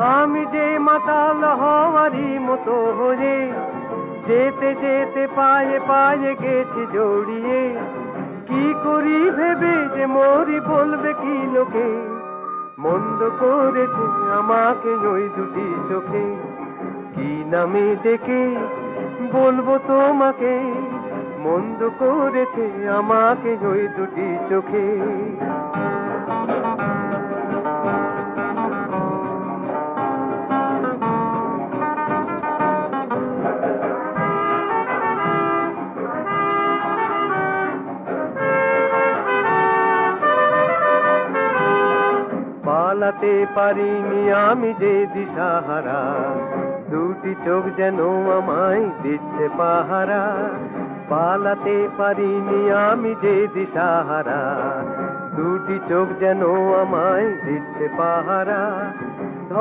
আমি যে মাতাল হওয়ারই মতো হয়ে যেতে যেতে পায়ে পায়ে গেছি জড়িয়ে। কি করি ভেবে যে মরি বলবে কি লোকে, মন্দ করেছে আমাকে ওই দুটি চোখে। কি নামে ডেকে বলবো তোমাকে, মন্দ করেছে আমাকে ওই দুটি চোখে। পালাতে পারিনি আমি যে দিশাহারা, দুটি চোখ যেন আমায় দিচ্ছে পাহারা। পালাতে পারিনি আমি যে দিশাহারা, দুটি চোখ যেন আমায় দিচ্ছে পাহারা।